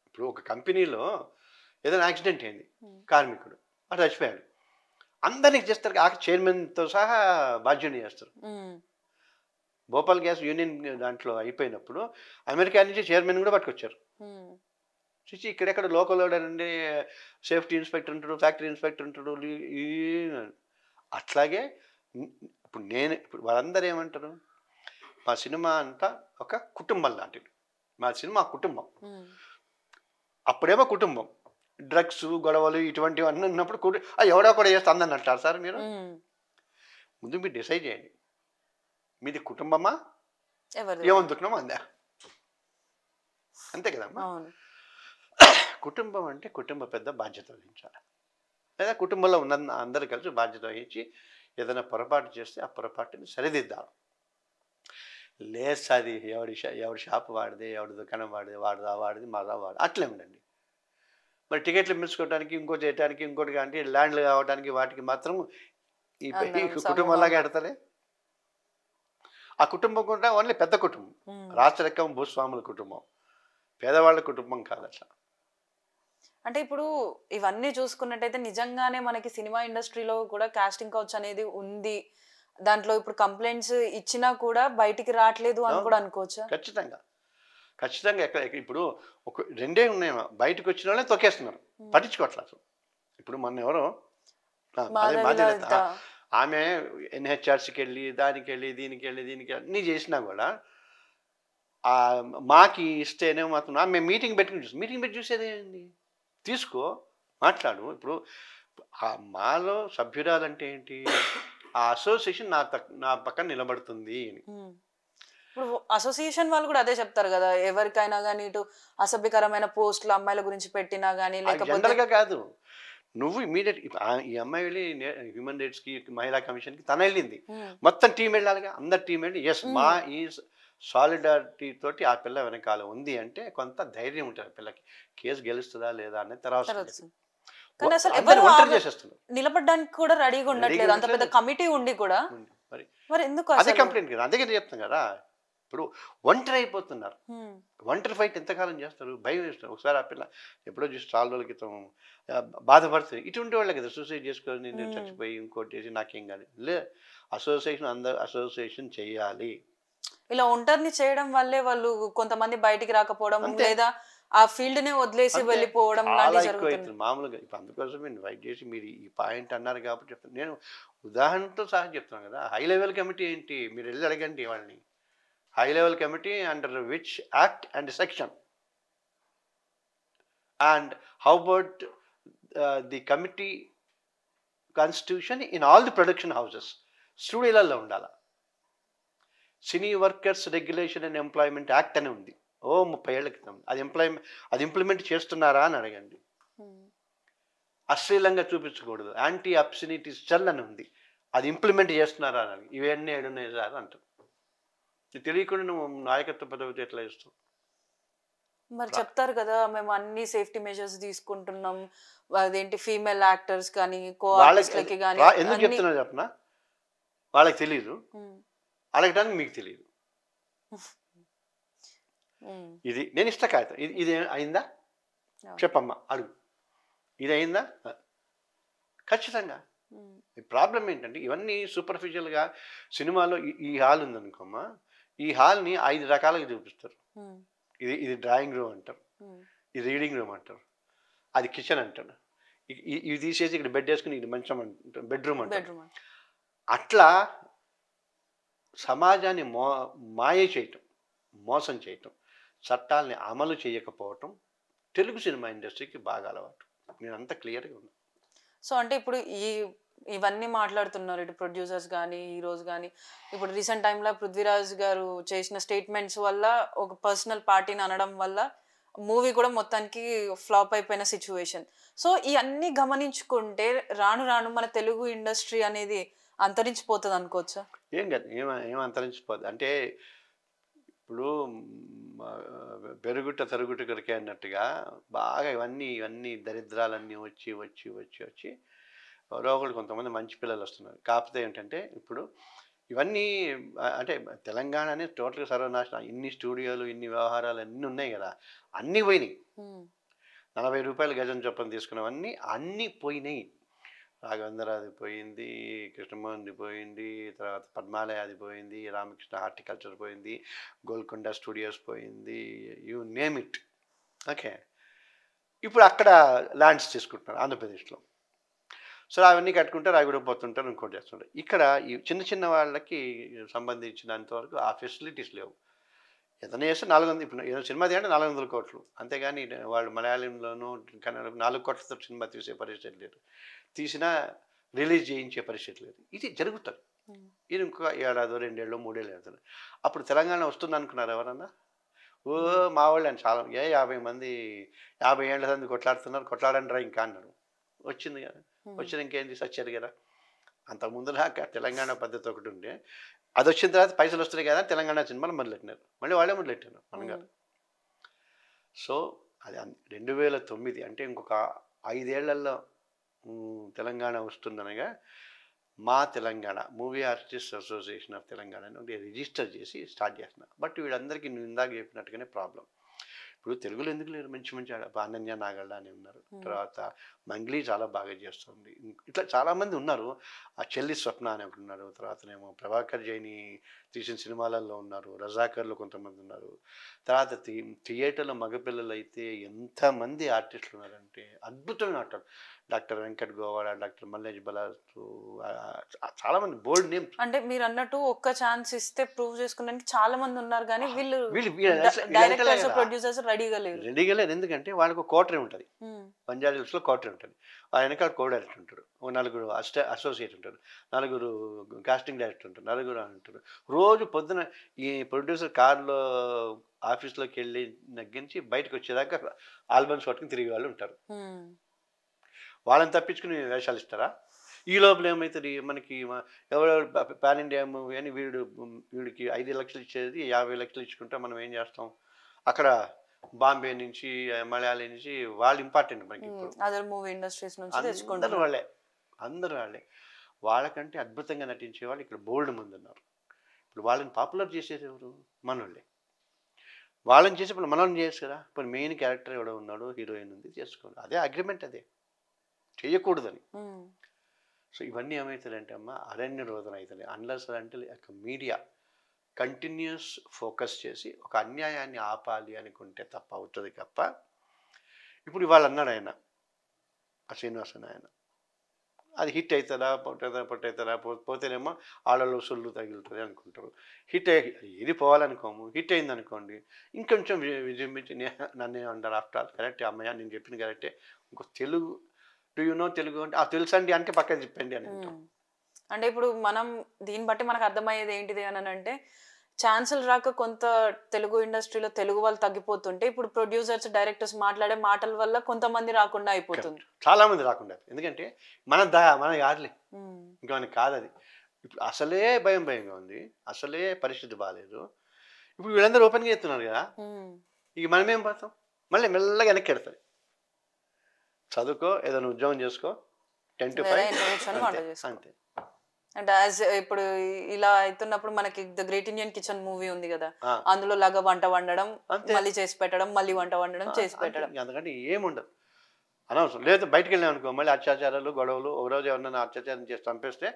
ఇప్పుడు ఒక కంపెనీలో ఏదైనా యాక్సిడెంట్ అయింది, కార్మికుడు అటు చచ్చిపోయాడు, అందరికి చేస్తారు, ఆ చైర్మన్తో సహా బాధ్యుని చేస్తారు. భోపాల్ గ్యాస్ యూనియన్ దాంట్లో అయిపోయినప్పుడు అమెరికా నుంచి చైర్మన్ కూడా పట్టుకొచ్చారు. చూసి ఇక్కడెక్కడ లోకల్ నుండి సేఫ్టీ ఇన్స్పెక్టర్ ఉంటాడు, ఫ్యాక్టరీ ఇన్స్పెక్టర్ ఉంటాడు. అట్లాగే ఇప్పుడు వాళ్ళందరూ ఏమంటారు, మా సినిమా అంతా ఒక కుటుంబం లాంటిది, మా సినిమా కుటుంబం. అప్పుడేమో కుటుంబం, డ్రగ్స్ గొడవలు ఇటువంటివన్నీ ఉన్నప్పుడు ఎవడో కూడా చేస్తే అందని అంటారు. సార్ మీరు ముందు మీరు డిసైడ్ చేయండి, మీది కుటుంబమా ఏమందుకున్నామా అందా, అంతే కదమ్మా. కుటుంబం అంటే కుటుంబ పెద్ద బాధ్యత వహించాలి, లేదా కుటుంబంలో ఉన్న అందరూ కలిసి బాధ్యత వహించి ఏదైనా పొరపాటు చేస్తే ఆ పొరపాటుని సరిదిద్దాలి. లేదు అది ఎవడి షాపు వాడిదే, ఎవడి దుకాణం వాడిదే, వాడిది మాదా వాడు అట్లే ఉండండి. మరి టికెట్లు మించుకోవడానికి, ఇంకోటి చేయడానికి, ఇంకోటి అంటే ల్యాండ్లు కావడానికి వాటికి మాత్రం ఈ కుటుంబంలాగా ఆడతారే. ఆ కుటుంబం కూడా ఓన్లీ పెద్ద కుటుంబం, రాచరకం భూస్వాముల కుటుంబం, పేదవాళ్ళ కుటుంబం కాదు అట్లా. అంటే ఇప్పుడు ఇవన్నీ చూసుకున్నట్టయితే నిజంగానే మనకి సినిమా ఇండస్ట్రీలో కూడా కాస్టింగ్ కౌచ్ అనేది ఉంది, దాంట్లో ఇప్పుడు కంప్లైంట్స్ ఇచ్చినా కూడా బయటికి రావట్లేదు అని కూడా అనుకోవచ్చా? ఖచ్చితంగా ఇప్పుడు ఒక 2 ఉన్నాయి, బయటకు వచ్చిన వాళ్ళే తొక్కేస్తున్నారు, పట్టించుకోవట్లేదు. ఇప్పుడు మొన్న ఎవరో ఆమె ఎన్హెచ్ఆర్సీకి వెళ్ళి దానికి వెళ్ళి దీనికి అన్నీ చేసినా కూడా మాకి ఇస్తేనే మాత్రం మేము మీటింగ్ పెట్టి చూసేది ఏంటి, తీసుకో మాట్లాడు. ఇప్పుడు మాలో సభ్యురాలంటే ఏంటి, ఆ అసోసియేషన్ నా పక్కన నిలబడుతుంది అని. ఇప్పుడు అసోసియేషన్ వాళ్ళు కూడా అదే చెప్తారు కదా, ఎవరికైనా కానీ ఇటు అసభ్యకరమైన పోస్టులు అమ్మాయిల గురించి పెట్టినా కానీ, లేకపోతే కాదు నువ్వు ఇమీడియట్ ఈ అమ్మాయి వెళ్ళి హ్యూమన్ రైట్స్కి మహిళా కమిషన్కి తన వెళ్ళింది, మొత్తం టీం వెళ్ళాలిగా, అందరు టీం వెళ్ళి ఎస్ మా ఈ సాలిడారిటీ తోటి ఆ పిల్ల వెనకాల ఉంది అంటే కొంత ధైర్యం ఉంటుంది ఆ పిల్లకి. కేసు గెలుస్తుందా లేదా అనేది తర్వాత నిలబడడానికి కూడా రెడీగా ఉండట్లేదు, అంత పెద్ద కమిటీ ఉండి కూడా. మరి ఎందుకు అదే కంప్లైంట్ కదా, అందుకే చెప్తాం కదా. ఇప్పుడు ఒంటరి అయిపోతున్నారు, ఒంటరి ఫైట్ ఎంతకాలం చేస్తారు, భయం వేస్తారు. ఒకసారి ఆ పిల్ల ఎప్పుడో చూసి చాలా రోజుల క్రితం బాధపడుతుంది, ఇటువంటి వాళ్ళే కదా సూసైడ్ చేసుకొని నేను చచ్చిపోయి ఇంకోటి చేసి నాకేం కాదు. అసోసియేషన్ చేయాలి. ఇలా ఒంటరిని చేయడం వల్లే వాళ్ళు కొంతమంది బయటికి రాకపోవడం, లేదా ఆ ఫీల్డ్ నే వదిలేసి వెళ్ళిపోవడం జరుగుతుంది మామూలుగా. ఇప్పుడు అందుకోసం మీరు ఇన్వైట్ చేసి మీరు ఈ పాయింట్ అన్నారు కాబట్టి చెప్తాను. నేను ఉదాహరణతో సహా చెప్తున్నాను కదా. హై లెవెల్ కమిటీ ఏంటి, మీరు వెళ్ళి అడగండి వాళ్ళని. High level committee under which act and section, and how about the committee constitution in all the production houses. స్టూడియోలలో ఉండాలి. Cine workers regulation and employment act అని ఉంది, 30 ఏళ్ల క్రితం. అది ఇంప్లిమెంట్ చేస్తున్నారా అని అడగండి. అశ్లీలంగా చూపించకూడదు, యాంటీ అబ్సినిటీ సెల్ అని ఉంది, అది ఇంప్లిమెంట్ చేస్తున్నారా అని, ఇవన్నీ ఏడున్నాయి సార్ అంటారు. ఇది తెలియకుండా నువ్వు నాయకత్వ పదవి ఎట్లా చేస్తావు? మరి చెప్తారు కదా, మేము అన్ని సేఫ్టీ మెజర్స్ తీసుకుంటున్నాం, అదేంటి ఫీమేల్ యాక్టర్స్ కానీ కో ఆర్టిస్ట్లకి కానీ ఎందుకు చెప్తున్నా చెప్పనా, వాళ్ళకి తెలియదు, అడగడానికి మీకు తెలియదు. ఇది నేను ఇష్ట కాగితం, ఇది అయిందా చెప్పమ్మా అడుగు, ఇది అయిందా ఖచ్చితంగా. ప్రాబ్లం ఏంటంటే ఇవన్నీ సూపర్ఫిషియల్గా సినిమాలో ఈ హాల్ ఉందనుకోమ్మా, ఈ హాల్ని 5 రకాలుగా చూపిస్తారు. ఇది డ్రాయింగ్ రూమ్ అంటారు, ఇది రీడింగ్ రూమ్ అంటారు, అది కిచెన్ అంటారు, ఇవి తీసేసి ఇక్కడ బెడ్ వేసుకుని ఇది మంచం అంటారు, బెడ్రూమ్ అంటారు. అట్లా సమాజాన్ని మాయ చేయటం, మోసం చేయటం, చట్టాలని అమలు చేయకపోవటం తెలుగు సినిమా ఇండస్ట్రీకి బాగా అలవాటు. నేను అంత క్లియర్గా ఉన్నాను. సో అంటే ఇప్పుడు ఇవన్నీ మాట్లాడుతున్నారు ఇటు ప్రొడ్యూసర్స్ కానీ హీరోస్ కానీ. ఇప్పుడు రీసెంట్ టైంలో పృథ్వీరాజ్ గారు చేసిన స్టేట్మెంట్స్ వల్ల, ఒక పర్సనల్ పార్టీని అనడం వల్ల మూవీ కూడా మొత్తానికి ఫ్లాప్ అయిపోయిన సిచ్యువేషన్. సో ఇవన్నీ గమనించుకుంటే రాను రాను మన తెలుగు ఇండస్ట్రీ అనేది అంతరించిపోతుంది అనుకోవచ్చా? ఏం కాదు, ఏం అంతరించిపోతుంది అంటే ఇప్పుడు పెరుగుట తరుగుట కొరికే అన్నట్టుగా బాగా ఇవన్నీ దరిద్రాలన్నీ వచ్చి ఒకరు కొంతమంది మంచి పిల్లలు వస్తున్నారు. కాకపోతే ఏంటంటే ఇప్పుడు ఇవన్నీ అంటే తెలంగాణనే టోటల్గా సర్వనాశనం. ఇన్ని స్టూడియోలు, ఇన్ని వ్యవహారాలు అన్నీ ఉన్నాయి కదా, అన్నీ పోయినాయి. 40 రూపాయలు గజం చొప్పున తీసుకున్నవన్నీ అన్నీ పోయినాయి. రాఘవేంద్రది పోయింది, కృష్ణమోహన్ది పోయింది, తర్వాత పద్మాలయాది పోయింది, రామకృష్ణ హార్టికల్చర్ పోయింది, గోల్కొండ స్టూడియోస్ పోయింది, యూ నేమ్ ఇట్. ఓకే, ఇప్పుడు అక్కడ ల్యాండ్స్ తీసుకుంటున్నారు ఆంధ్రప్రదేశ్లో. సో అవన్నీ కట్టుకుంటారు, అవి కూడా పోతుంటారు, ఇంకోటి చేస్తుంటారు. ఇక్కడ ఈ చిన్న వాళ్ళకి సంబంధించినంతవరకు ఆ ఫెసిలిటీస్ లేవు. ఏదైనా చేస్తే 400, ఇప్పుడు ఏదో సినిమా తీయాలంటే 400 కోట్లు, అంతేగాని వాళ్ళు మలయాళంలోనూ కన్నడ 4 కోట్లతో సినిమా తీసే పరిస్థితి లేదు, తీసినా రిలీజ్ చేయించే పరిస్థితి లేదు. ఇది జరుగుతుంది. ఇది ఇంకొక 1 ఏడాదో 2 ఏళ్ళు 3 ఏళ్ళు అవుతుంది. అప్పుడు తెలంగాణ వస్తుంది అనుకున్నారు ఎవరన్నా? ఓ మా వాళ్ళు అని చాలా 50 మంది 50 ఏళ్ళ సంది కొట్లాడుతున్నారు, కొట్లాడండి రా ఇంకా అన్నారు. వచ్చింది కదా, వచ్చిన ఇంకేంది సచ్చారు కదా. అంతకుముందు దాకా తెలంగాణ పద్ధతి ఒకటి ఉండే, అది వచ్చిన తర్వాత పైసలు వస్తున్నాయి కదా తెలంగాణ సినిమాలు మొదలెట్టినారు, మళ్ళీ వాళ్ళే మొదలెట్టారు మన గారు. సో అది 2009 అంటే ఇంకొక 5 ఏళ్లలో తెలంగాణ వస్తుందనగా మా Telangana movie artist association of Telangana register చేసి స్టార్ట్ చేస్తున్నారు. బట్ వీళ్ళందరికీ నువ్వు ఇందాక చెప్పినట్టుగానే ప్రాబ్లం. ఇప్పుడు తెలుగులో ఎందుకు లేరు మంచి అనన్య నాగళ్ళ అని ఉన్నారు, తర్వాత మంగ్లీ చాలా బాగా చేస్తుంది, ఇట్లా చాలామంది ఉన్నారు. ఆ చెల్లి స్వప్న అని ఒకటి ఉన్నారు, తర్వాతనేమో ప్రభాకర్ జైని తీసిన సినిమాలలో ఉన్నారు, రజాకర్లు కొంతమంది ఉన్నారు. తర్వాత థియేటర్లో మగపిల్లలు అయితే ఎంతమంది ఆర్టిస్టులు ఉన్నారంటే అద్భుతమైన ఆటలు. డాక్టర్ వెంకట్ గోవాడ, డాక్టర్ మల్లేష్ బలాసు, చాలామంది బోల్డ్ నేమ్. అంటే మీరు అన్నట్టు ఒక్క ఛాన్స్ ఇస్తే ప్రూవ్ చేసుకోవడానికి చాలా మంది ఉన్నారు, కానీ వీళ్ళు ప్రొడ్యూసర్స్ రెడీగా లేరు. ఎందుకంటే వాళ్ళకు కోటరీ ఉంటుంది, పంజాబ్ హిల్స్లో కోటరీ ఉంటుంది, ఆ వెనకాల కో డైరెక్టర్ ఉంటారు, 4 అసోసియేట్ ఉంటారు, 4 కాస్టింగ్ డైరెక్టర్ ఉంటారు, 4 అంటారు. రోజు పొద్దున ఈ ప్రొడ్యూసర్ కార్లో ఆఫీస్లోకి వెళ్ళి నగ్గించి బయటకు వచ్చేదాకా ఆల్బమ్స్ పట్టుకుని తిరిగే వాళ్ళు ఉంటారు. వాళ్ళని తప్పించుకుని వేషాలు ఇస్తారా? ఈ లోపల ఏమవుతుంది, మనకి ఎవరో పాన్ ఇండియా మూవీ అని వీడికి 5 లక్షలు ఇచ్చేది 50 లక్షలు ఇచ్చుకుంటే మనం ఏం చేస్తాం? అక్కడ బాంబే నుంచి మలయాళీ నుంచి వాళ్ళు ఇంపార్టెంట్ మనకి. అదర్ మూవీ ఇండస్ట్రీస్ నుంచి అందరూ వాళ్ళే. వాళ్ళకంటే అద్భుతంగా నటించే వాళ్ళు ఇక్కడ బోల్డ్ మంది ఉన్నారు. ఇప్పుడు వాళ్ళని పాపులర్ చేసేది ఎవరు? మనోళ్ళే. వాళ్ళని చేసేప్పుడు మనల్ని చేయొచ్చు కదా. ఇప్పుడు మెయిన్ క్యారెక్టర్ ఎవడో ఉన్నాడు, హీరోయిన్ ఉంది, చేసుకోండి, అదే అగ్రిమెంట్, అదే చేయకూడదని. సో ఇవన్నీ ఏమవుతుందంటే అమ్మ అరణ్య రోదన అవుతుంది. అన్లెస్ అంటే మీడియా కంటిన్యూస్ ఫోకస్ చేసి ఒక అన్యాయాన్ని ఆపాలి అనుకుంటే తప్ప అవుతుంది తప్ప. ఇప్పుడు ఇవాళ అన్నాడు ఆయన, ఆ శ్రీనివాసన్ ఆయన, అది హిట్ అవుతుందా పొట్టవుతుందా పోతేనేమో ఆళ్ళలో సొల్లు తగులుతుంది అనుకుంటారు. ఇది పోవాలనుకోము, హిట్ అయింది అనుకోండి ఇంకొంచెం విజృంభించి నన్నే అంటారు. ఆఫ్టర్ ఆల్ కరెక్ట్ అమ్మయ్య నేను చెప్పిన కరెక్టే, ఇంకో Telugu do you know Telugu అంటే తెలుసండి అంటే పక్కన చెప్పండి అని అంటాం. అంటే ఇప్పుడు మనం దీన్ని బట్టి మనకు అర్థమయ్యేది ఏంటిది అని అంటే, ఛాన్సులు రాక కొంత తెలుగు ఇండస్ట్రీలో తెలుగు వాళ్ళు తగ్గిపోతుంటే ఇప్పుడు ప్రొడ్యూసర్స్ డైరెక్టర్స్ మాట్లాడే మాటల వల్ల కొంతమంది రాకుండా అయిపోతుంది. చాలా మంది రాకుండా, ఎందుకంటే మన కాదులే, ఇంకా మనకి కాదు అది. ఇప్పుడు అసలే భయంగా ఉంది, అసలే పరిస్థితి బాగాలేదు. ఇప్పుడు వీళ్ళందరూ ఓపెన్గా చెప్తున్నారు కదా, ఇక మనమేం పోతాం, మళ్ళీ మెల్లగా వెనక్కి ఎడతారు. చదువుకో, ఏదైనా ఉద్యోగం చేసుకో, 10 to 5 అంతే. అంటే ఇప్పుడు ఇలా అవుతున్నప్పుడు మనకి the great Indian kitchen movie ఉంది కదా, అందులో లాగా వంట వండడం, మళ్ళీ చేసి పెట్టడం, మళ్ళీ వంట వండడం, చేసి పెట్టడం, అందుకంటే ఏముండదు, అనవసరం. లేదు బయటకు వెళ్ళాం అనుకో, మళ్ళీ అత్యాచారాలు, గొడవలు. ఒకరోజు ఎవరన్నా అత్యాచారం చేసి చంపేస్తే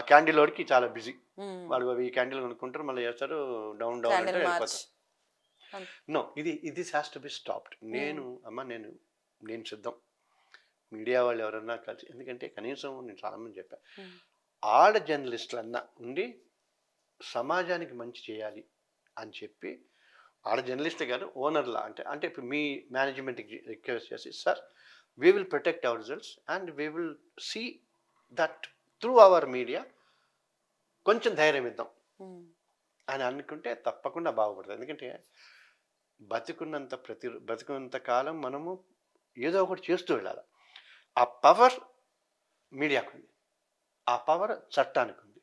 క్యాండిల్ వాడికి చాలా బిజీ, వాడు ఈ క్యాండిల్ కొనుక్కుంటారు, మళ్ళీ చేస్తారు, డౌన్ వెళ్ళిపోతారు. నో, ఇది హ్యాస్ టు బి స్టాప్డ్. నేను సిద్ధం, మీడియా వాళ్ళు ఎవరన్నా కలిసి, ఎందుకంటే కనీసం నేను చాలామంది చెప్పాను, ఆడ జర్నలిస్టులన్నా ఉండి సమాజానికి మంచి చేయాలి అని చెప్పి, ఆడ జర్నలిస్టే కాదు ఓనర్లా, అంటే ఇప్పుడు మీ మేనేజ్మెంట్కి రిక్వెస్ట్ చేసి, sir we will protect our results and we will see that through our media కొంచెం ధైర్యం ఇద్దాం అని అనుకుంటే తప్పకుండా బాగుపడుతుంది. ఎందుకంటే బతికున్నంత కాలం మనము ఏదో ఒకటి చేస్తూ వెళ్ళాలి. ఆ పవర్ మీడియాకు ఉంది, ఆ పవర్ చట్టానికి ఉంది,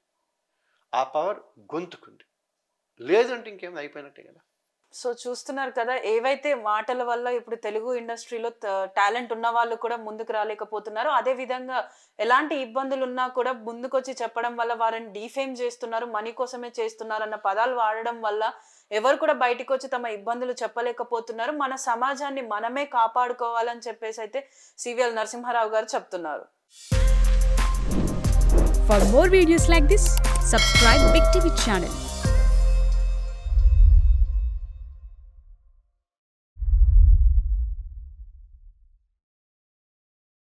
ఆ పవర్ గొంతుకుంది. లేదంటే ఇంకేం అయిపోయినట్టే కదా. సో చూస్తున్నారు కదా, ఏవైతే మాటల వల్ల ఇప్పుడు తెలుగు ఇండస్ట్రీలో టాలెంట్ ఉన్న వాళ్ళు కూడా ముందుకు రాలేకపోతున్నారు. అదే విధంగా ఎలాంటి ఇబ్బందులు ఉన్నా కూడా ముందుకొచ్చి చెప్పడం వల్ల వారిని డీఫేమ్ చేస్తున్నారు, మనీ కోసమే చేస్తున్నారు అన్న పదాలు వాడడం వల్ల ఎవరు కూడా బయటకు వచ్చి తమ ఇబ్బందులు చెప్పలేకపోతున్నారు. మన సమాజాన్ని మనమే కాపాడుకోవాలని చెప్పేసి అయితే సివిఎల్ నరసింహారావు గారు చెప్తున్నారు. For more videos like this, subscribe Big TV channel.